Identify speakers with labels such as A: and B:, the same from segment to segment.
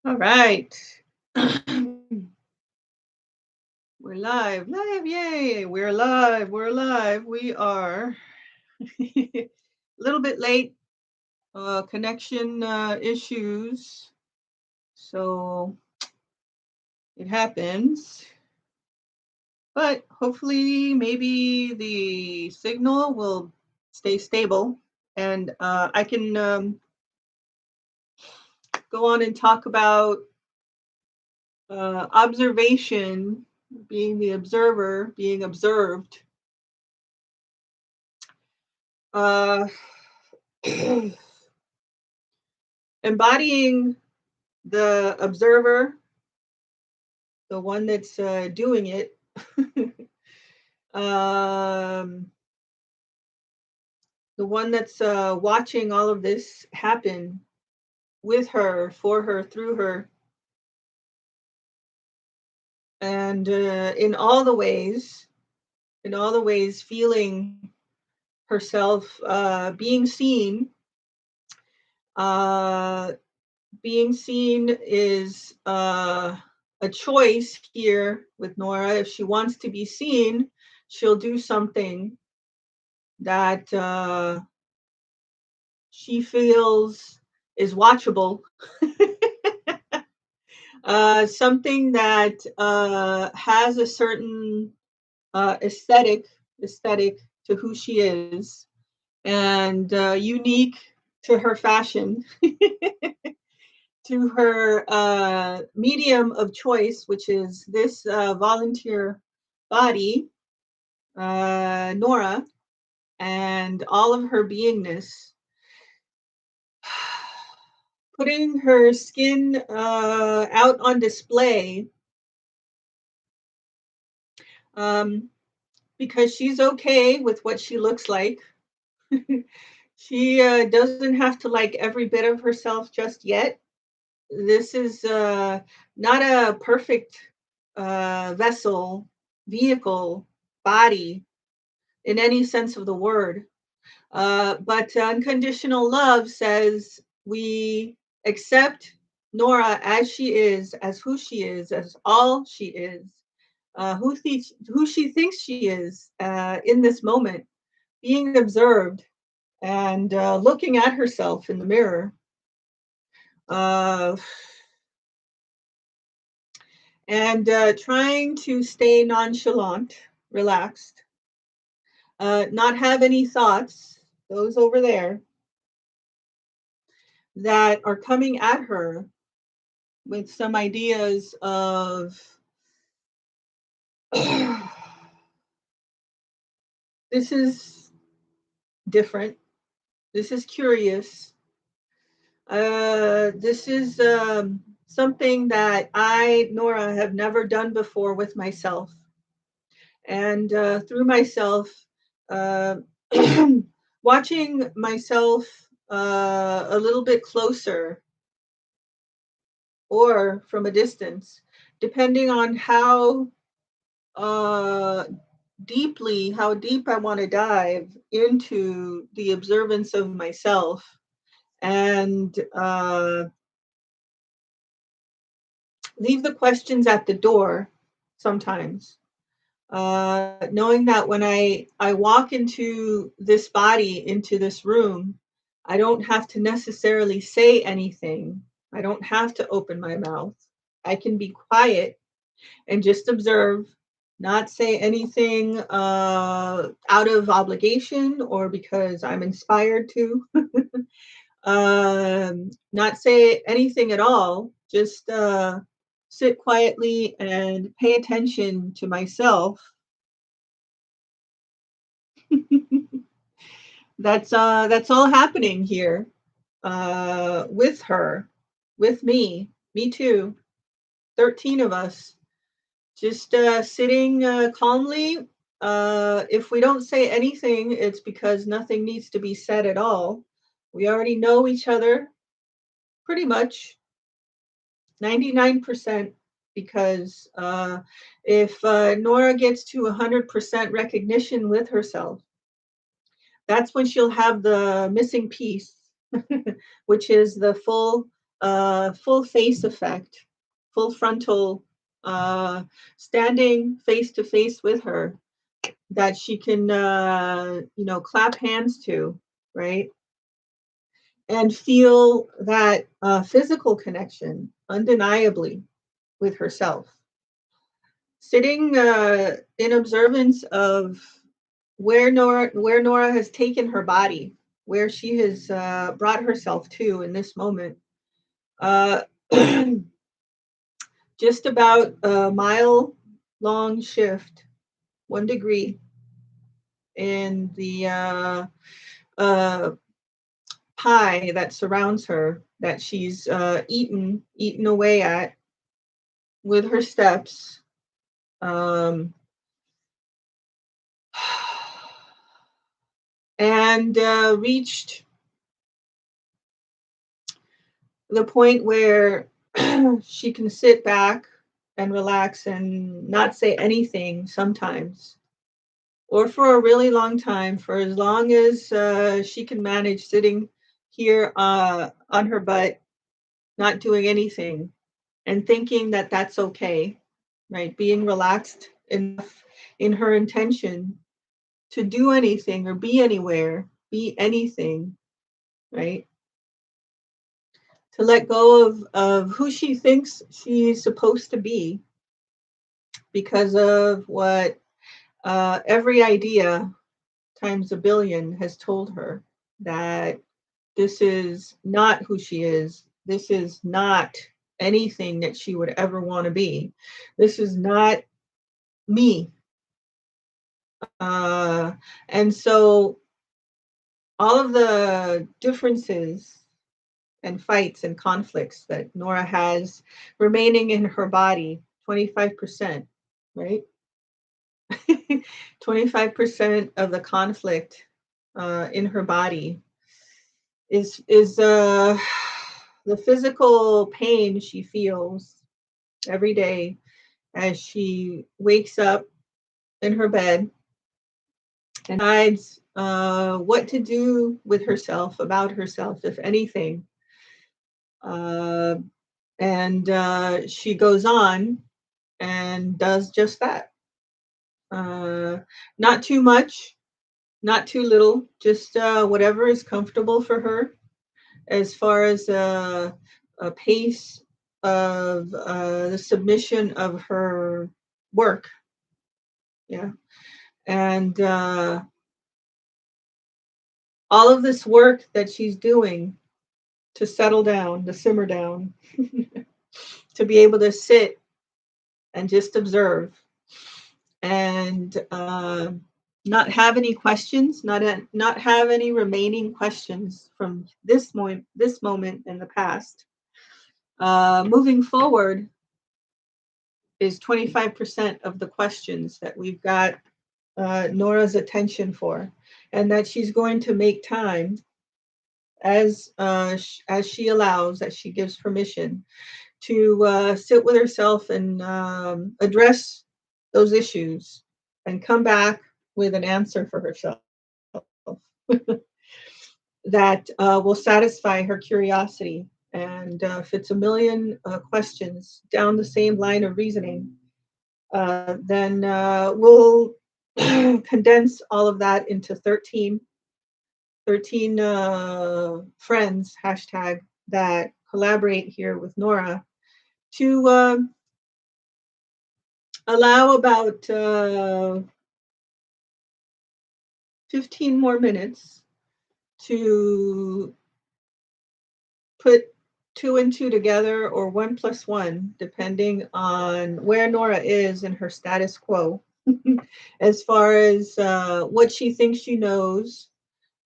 A: All right. We're live, live, yay. We're live, we're live. We are a little bit late, connection issues. So it happens. But hopefully, maybe the signal will stay stable and I can go on and talk about observation, being the observer, being observed. Uh, Embodying the observer, the one that's doing it, um, the one that's watching all of this happen with her, for her, through her, and in all the ways, feeling herself being seen. Uh, Being seen is a choice here with Nora. If she wants to be seen, she'll do something that she feels is watchable, something that has a certain aesthetic to who she is, and unique to her fashion, to her medium of choice, which is this volunteer body, Nora, and all of her beingness, putting her skin out on display, um, because she's okay with what she looks like. She doesn't have to like every bit of herself just yet. This is not a perfect vessel, vehicle, body in any sense of the word. But unconditional love says we accept Nora as she is, as who she is, as all she is, who she thinks she is in this moment, being observed and looking at herself in the mirror. Uh, and trying to stay nonchalant, relaxed, not have any thoughts, those over there, that are coming at her with some ideas of this is different, this is curious, this is something that I, Nora, have never done before with myself. And through myself, uh, watching myself a little bit closer or from a distance, depending on uh, how deep I want to dive into the observance of myself, and leave the questions at the door sometimes. Knowing that when I walk into this body, into this room, I don't have to necessarily say anything. I don't have to open my mouth. I can be quiet and just observe, not say anything out of obligation or because I'm inspired to. Not say anything at all. Just sit quietly and pay attention to myself. That's all happening here with her, with me too. 13 of us just sitting calmly. If we don't say anything, it's because nothing needs to be said at all. We already know each other pretty much 99%, because if Nora gets to 100% recognition with herself, that's when she'll have the missing piece. which is the full face effect, full frontal, uh, standing face to face with her, that she can, clap hands to, right? And feel that physical connection undeniably with herself. Sitting in observance of where Nora has taken her body, where she has brought herself to in this moment. Uh, just about a mile long shift, 1 degree in the uh, pie that surrounds her, that she's eaten away at with her steps. Um, and reached the point where she can sit back and relax and not say anything sometimes, or for a really long time, for as long as she can manage sitting here on her butt, not doing anything, and thinking that that's okay, right? Being relaxed enough in her intention to do anything or be anywhere, be anything, right? To let go of who she thinks she's supposed to be because of what every idea times a billion has told her, that this is not who she is. This is not anything that she would ever want to be. This is not me. Uh, and so all of the differences and fights and conflicts that Nora has remaining in her body, 25%, right? 25% of the conflict in her body is the physical pain she feels every day as she wakes up in her bed and decides what to do with herself, about herself, if anything. Uh, and she goes on and does just that. Uh, Not too much, not too little, just whatever is comfortable for her as far as a pace of the submission of her work. Yeah. And all of this work that she's doing to settle down, to simmer down, to be able to sit and just observe and not have any questions, not have any remaining questions from this moment in the past. Moving forward is 25% of the questions that we've got Nora's attention for, and that she's going to make time as she allows, as she gives permission to sit with herself and address those issues and come back with an answer for herself that will satisfy her curiosity. And if it's a million questions down the same line of reasoning, then we'll condense all of that into 13 friends, hashtag, that collaborate here with Nora to allow about 15 more minutes to put two and two together, or one plus one, depending on where Nora is in her status quo, as far as what she thinks she knows,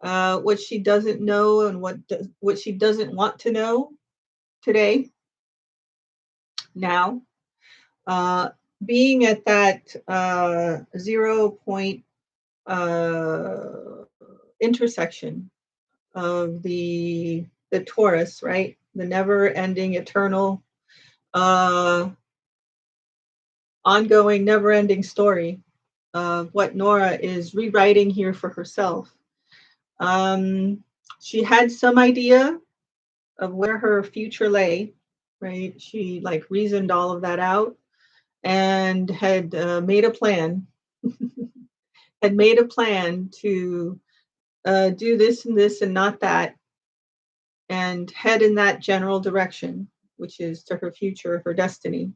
A: what she doesn't know, and what she doesn't want to know today, now. Uh, Being at that 0 point intersection of the Taurus, right? The never-ending, eternal, uh, ongoing, never-ending story of what Nora is rewriting here for herself. Um, She had some idea of where her future lay, right? She like reasoned all of that out and had made a plan, had made a plan to do this and this and not that, and head in that general direction, which is to her future, her destiny,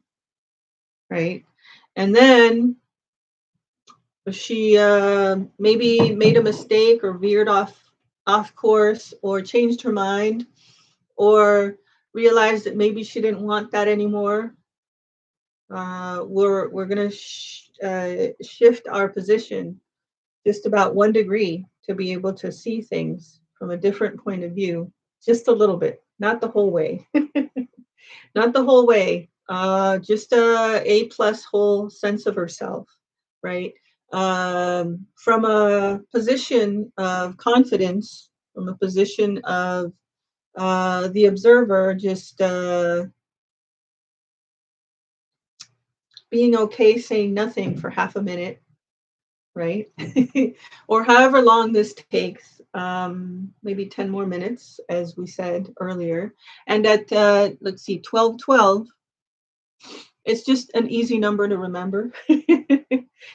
A: right? And then she maybe made a mistake or veered off course or changed her mind or realized that maybe she didn't want that anymore. We're going to shift our position just about 1 degree to be able to see things from a different point of view, just a little bit, not the whole way. Not the whole way. Just a plus whole sense of herself, right? From a position of confidence, from a position of the observer, just being okay saying nothing for half a minute, right? Or however long this takes, maybe 10 more minutes, as we said earlier. And at, let's see, 12:12, it's just an easy number to remember.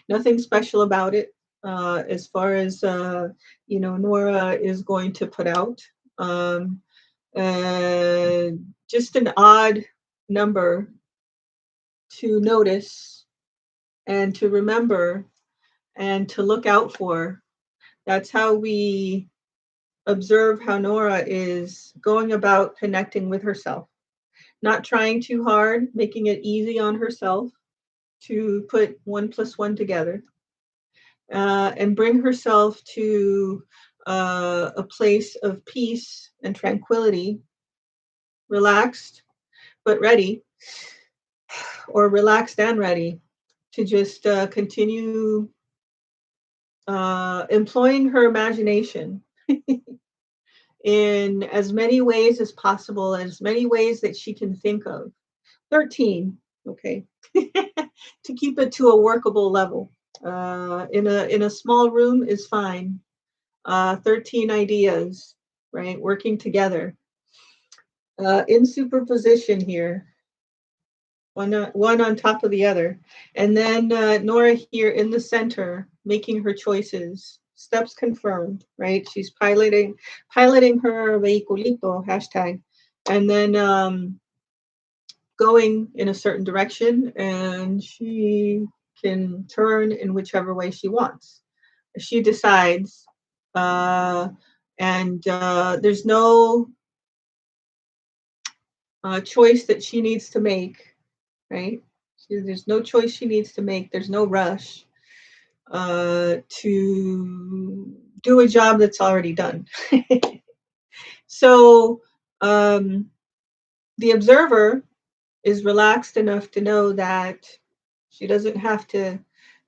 A: Nothing special about it, as far as Nora is going to put out. Um, uh, just an odd number to notice and to remember and to look out for. That's how we observe how Nora is going about connecting with herself, not trying too hard, making it easy on herself to put 1 plus 1 together, and bring herself to a place of peace and tranquility, relaxed but ready, or relaxed and ready to just continue employing her imagination in as many ways as possible, as many ways that she can think of. 13, okay, to keep it to a workable level. In a small room is fine. 13 ideas, right, working together in superposition here, one on top of the other. And then Nora here in the center, making her choices. Steps confirmed, right? She's piloting her vehiculito hashtag, and then going in a certain direction, and she can turn in whichever way she wants. She decides, and there's no choice that she needs to make, right? There's no choice she needs to make. There's no rush to do a job that's already done. So the observer is relaxed enough to know that she doesn't have to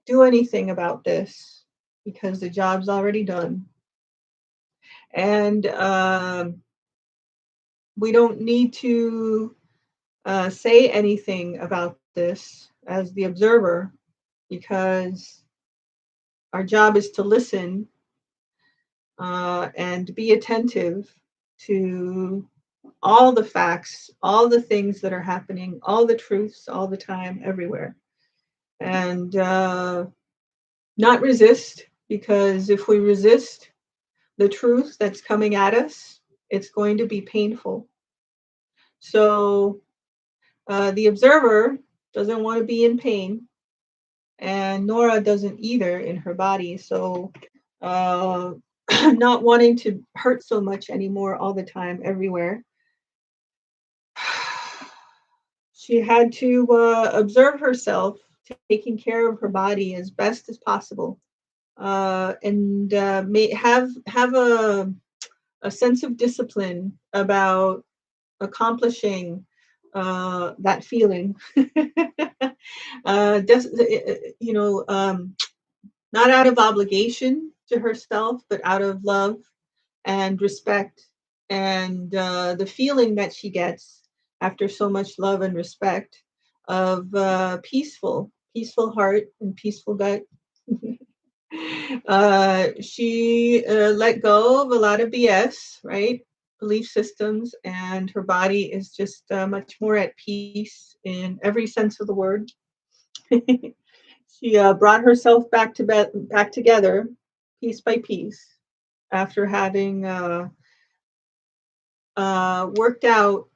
A: do anything about this because the job's already done. And we don't need to say anything about this as the observer because our job is to listen and be attentive to all the facts, all the things that are happening, all the truths, all the time, everywhere. And not resist, because if we resist the truth that's coming at us, it's going to be painful. So the observer doesn't want to be in pain, and Nora doesn't either in her body. So not wanting to hurt so much anymore all the time, everywhere. She had to observe herself taking care of her body as best as possible, and may have a sense of discipline about accomplishing that feeling. You know, not out of obligation to herself, but out of love and respect, and the feeling that she gets after so much love and respect of peaceful heart and peaceful gut. She let go of a lot of BS, right? Belief systems, and her body is just much more at peace in every sense of the word. She brought herself back together, piece by piece, after having worked out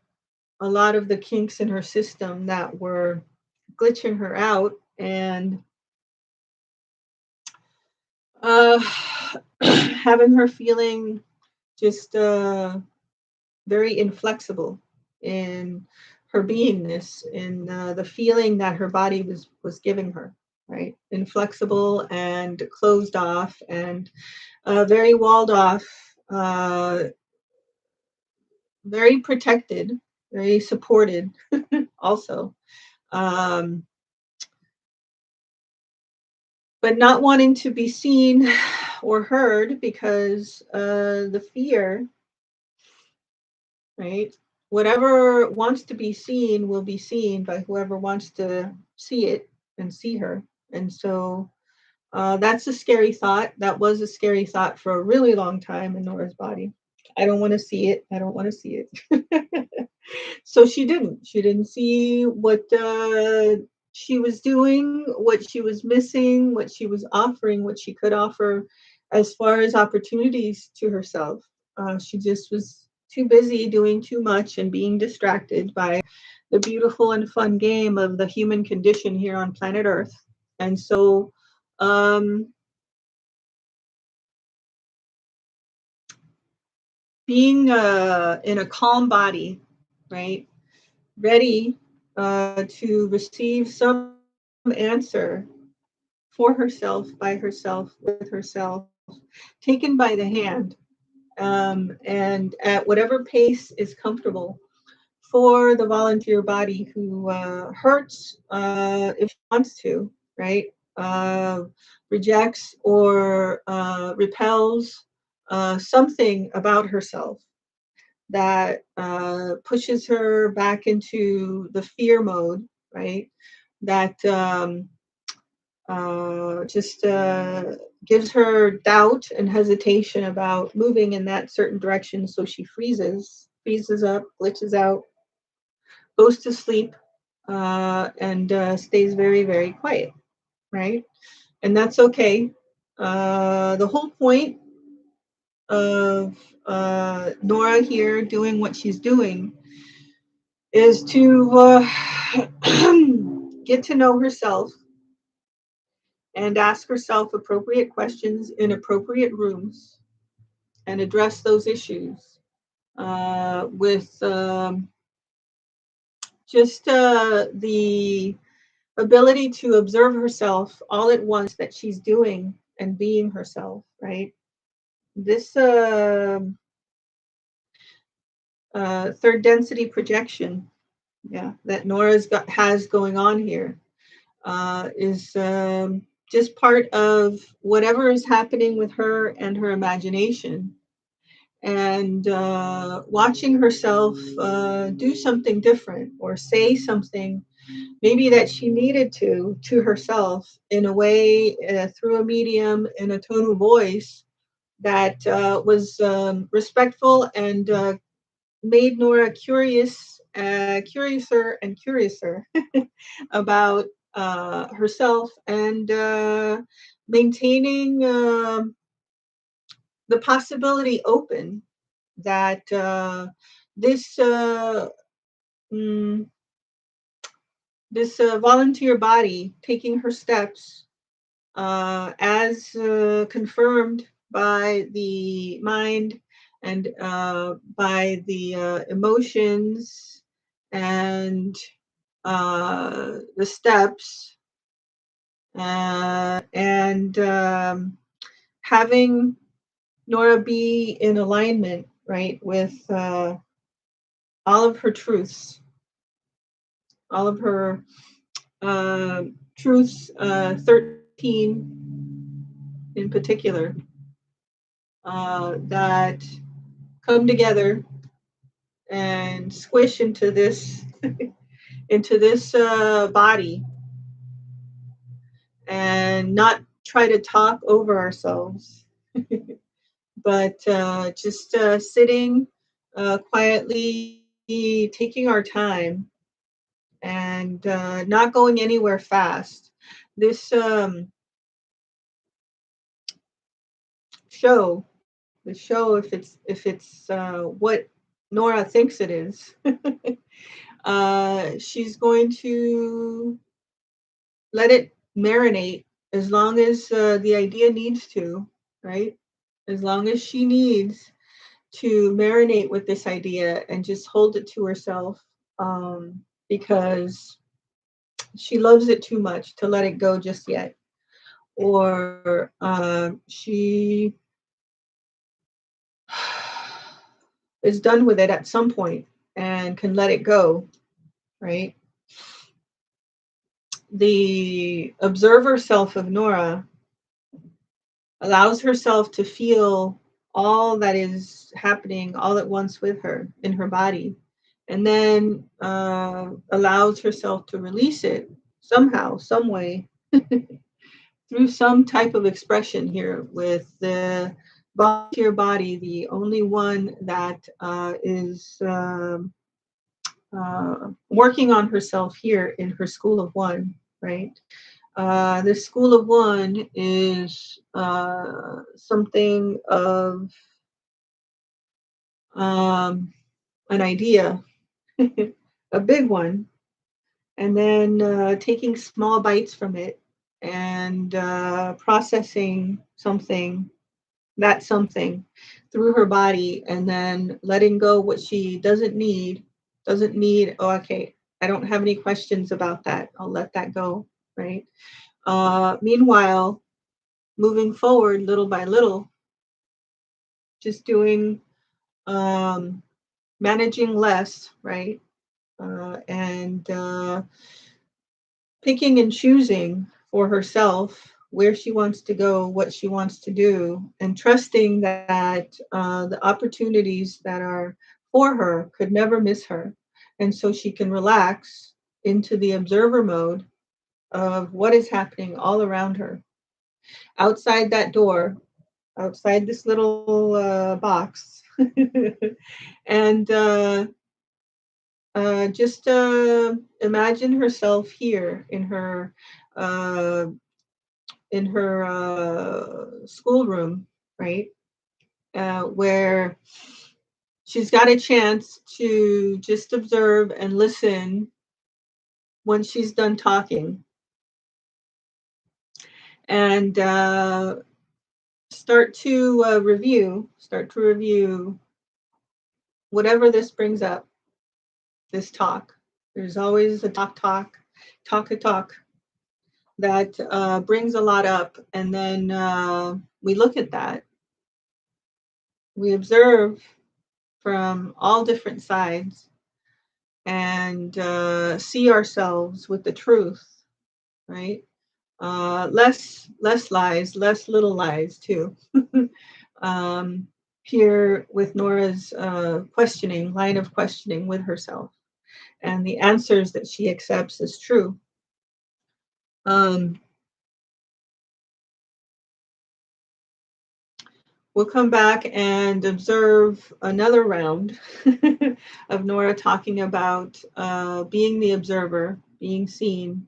A: a lot of the kinks in her system that were glitching her out, and uh, having her feeling just very inflexible in her beingness, in the feeling that her body was giving her, right? Inflexible and closed off, and very walled off, uh, very protected, very supported, also. Um, but not wanting to be seen or heard because the fear, right? Whatever wants to be seen will be seen by whoever wants to see it and see her. And so that's a scary thought. That was a scary thought for a really long time in Nora's body. I don't want to see it. I don't want to see it. So she didn't. She didn't see what she was doing, what she was missing, what she was offering, what she could offer as far as opportunities to herself. She just was too busy doing too much and being distracted by the beautiful and fun game of the human condition here on planet Earth. And so, um, being in a calm body, right, ready to receive some answer for herself, by herself, with herself, taken by the hand, and at whatever pace is comfortable for the volunteer body who hurts if she wants to, right? Uh, Rejects or repels something about herself that pushes her back into the fear mode, right? That just gives her doubt and hesitation about moving in that certain direction. So she freezes up, glitches out, goes to sleep, and stays very, very quiet, right? And that's okay. The whole point of Nora here doing what she's doing is to get to know herself and ask herself appropriate questions in appropriate rooms and address those issues with just the ability to observe herself all at once, that she's doing and being herself, right? This third density projection, yeah, that has going on here is just part of whatever is happening with her and her imagination, and watching herself do something different or say something maybe that she needed to herself in a way, through a medium, in a tone of voice that was respectful, and made Nora curiouser and curiouser about herself, and maintaining the possibility open that this mm, this volunteer body taking her steps as confirmed by the mind and by the emotions and the steps, and having Nora be in alignment, right, with all of her truths, all of her uh, truths, 13 in particular, that come together and squish into this body, and not try to talk over ourselves, but just sitting quietly, taking our time, and not going anywhere fast. This show, the show, if it's what Nora thinks it is, she's going to let it marinate as long as the idea needs to, right? As long as she needs to marinate with this idea and just hold it to herself, because she loves it too much to let it go just yet. Or she is done with it at some point and can let it go, right? The observer self of Nora allows herself to feel all that is happening all at once with her in her body, and then allows herself to release it somehow, some way, through some type of expression here with the volunteer body, the only one that is working on herself here in her school of one, right? This school of one is something of an idea, a big one, and then taking small bites from it and processing something through her body, and then letting go what she doesn't need. Oh, okay, I don't have any questions about that, I'll let that go, right? Meanwhile, moving forward little by little, just doing, um, managing less, right? And picking and choosing for herself where she wants to go, what she wants to do, and trusting that the opportunities that are for her could never miss her. And so she can relax into the observer mode of what is happening all around her. Outside that door, outside this little box, and just imagine herself here uh, in her schoolroom, right? Where she's got a chance to just observe and listen when she's done talking, and start to review whatever this brings up, this talk. There's always a talk that brings a lot up, and then we look at that, we observe from all different sides, and see ourselves with the truth, right? Less lies, less little lies too. um, Here with Nora's line of questioning with herself, and the answers that she accepts as true. Um, we'll come back and observe another round of Nora talking about being the observer, being seen,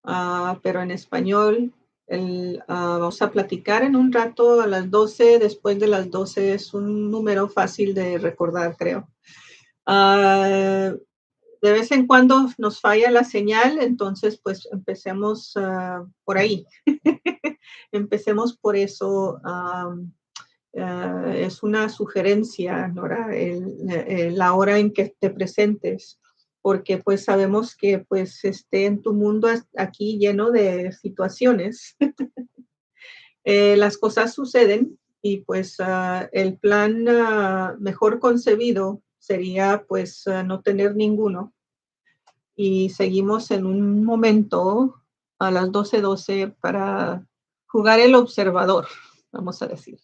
A: pero en español. Vamos a platicar en un rato a las 12. Después de las 12 es un número fácil de recordar, creo. De vez en cuando nos falla la señal, entonces pues empecemos por ahí. Empecemos por eso. Es una sugerencia, Nora, la hora en que te presentes, porque pues sabemos que pues en tu mundo aquí lleno de situaciones, las cosas suceden, y pues el plan mejor concebido sería pues no tener ninguno, y seguimos en un momento a las 12:12 para jugar el observador, vamos a decir.